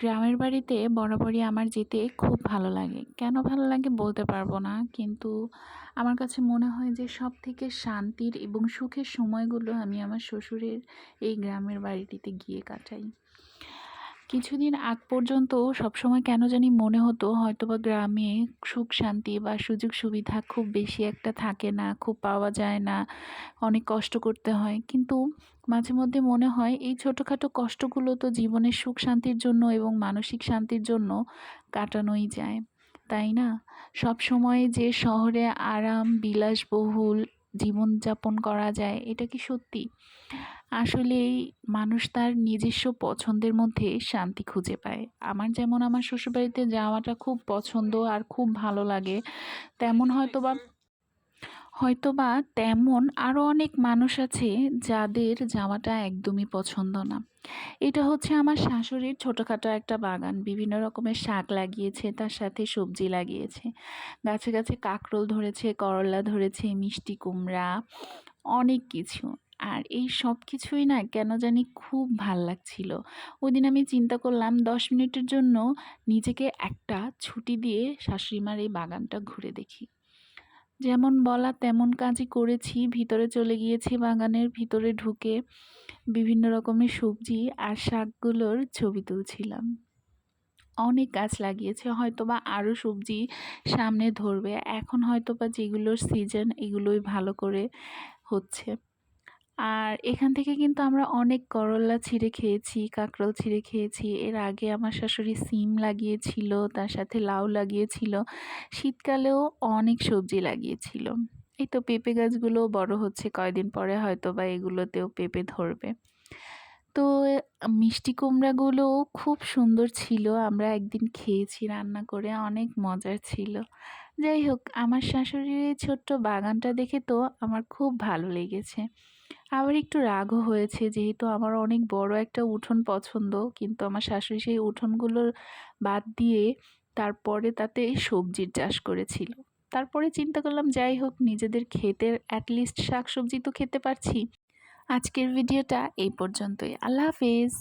গ্রামের বাড়িতে বরাবরই আমার যেতে খুব ভালো লাগে। কেন ভালো লাগে বলতে পারবো না। কিন্তু আমার কাছে মনে হয় যে সবথেকে শান্তির এবং সুখের সময়গুলো আমি আমার শ্বশুরের এই গ্রামের বাড়িটিতে গিয়ে কাটাই। কিছুদিন আগ পর্যন্ত সবসময় কেন জানি মনে হতো হয়তোবা গ্রামে সুখ শান্তি বা সুযোগ সুবিধা খুব বেশি একটা থাকে না, খুব পাওয়া যায় না, অনেক কষ্ট করতে হয়। কিন্তু মাঝে মধ্যে মনে হয় এই ছোটোখাটো কষ্টগুলো তো জীবনের সুখ শান্তির জন্য এবং মানসিক শান্তির জন্য কাটানোই যায়, তাই না? সবসময় যে শহরে আরাম বিলাসবহুল জীবনযাপন করা যায় এটা কি সত্যি? আসলেই মানুষ তার নিজস্ব পছন্দের মধ্যে শান্তি খুঁজে পায়। আমার যেমন আমার শ্বশুরবাড়িতে যাওয়াটা খুব পছন্দ আর খুব ভালো লাগে, তেমন হয়তোবা তেমন আরও অনেক মানুষ আছে যাদের যাওয়াটা একদমই পছন্দ না। এটা হচ্ছে আমার শাশুড়ির ছোটোখাটো একটা বাগান। বিভিন্ন রকমের শাক লাগিয়েছে, তার সাথে সবজি লাগিয়েছে। গাছে গাছে কাঁকরোল ধরেছে, করলা ধরেছে, মিষ্টি কুমড়া, অনেক কিছু। আর এই সব কিছুই না কেন জানি খুব ভাল লাগছিল। ওইদিন আমি চিন্তা করলাম ১০ মিনিটের জন্য নিজেকে একটা ছুটি দিয়ে শাশুড়িমার এই বাগানটা ঘুরে দেখি। যেমন বলা তেমন কাজই করেছি। ভিতরে চলে গিয়েছি, বাগানের ভিতরে ঢুকে বিভিন্ন রকমের সবজি আর শাকগুলোর ছবি তুলছিলাম। অনেক গাছ লাগিয়েছে, হয়তোবা আরও সবজি সামনে ধরবে। এখন হয়তোবা যেগুলোর সিজন এগুলোই ভালো করে হচ্ছে। আর এখান থেকে কিন্তু আমরা অনেক করল্লা ছিঁড়ে খেয়েছি, কাঁকরোল ছিঁড়ে খেয়েছি। এর আগে আমার শাশুড়ি সিম লাগিয়েছিল, তার সাথে লাউ লাগিয়েছিল। শীতকালেও অনেক সবজি লাগিয়েছিল। এই তো পেঁপে গাছগুলোও বড় হচ্ছে, কয়দিন পরে হয়তোবা এগুলোতেও পেঁপে ধরবে। তো মিষ্টি কুমড়াগুলোও খুব সুন্দর ছিল। আমরা একদিন খেয়েছি রান্না করে, অনেক মজার ছিল। যাই হোক, আমার শাশুড়ির এই ছোট্ট বাগানটা দেখে তো আমার খুব ভালো লেগেছে। আবার একটু রাগও হয়েছে, যেহেতু আমার অনেক বড় একটা উঠোন পছন্দ, কিন্তু আমার শাশুড়ি সেই উঠোনগুলোর বাদ দিয়ে তারপরে তাতে সবজির চাষ করেছিল। তারপরে চিন্তা করলাম যাই হোক, নিজেদের ক্ষেতের অ্যাটলিস্ট শাকসবজি তো খেতে পারছি। আজকের ভিডিওটা এই পর্যন্তই। আল্লাহ হাফেজ।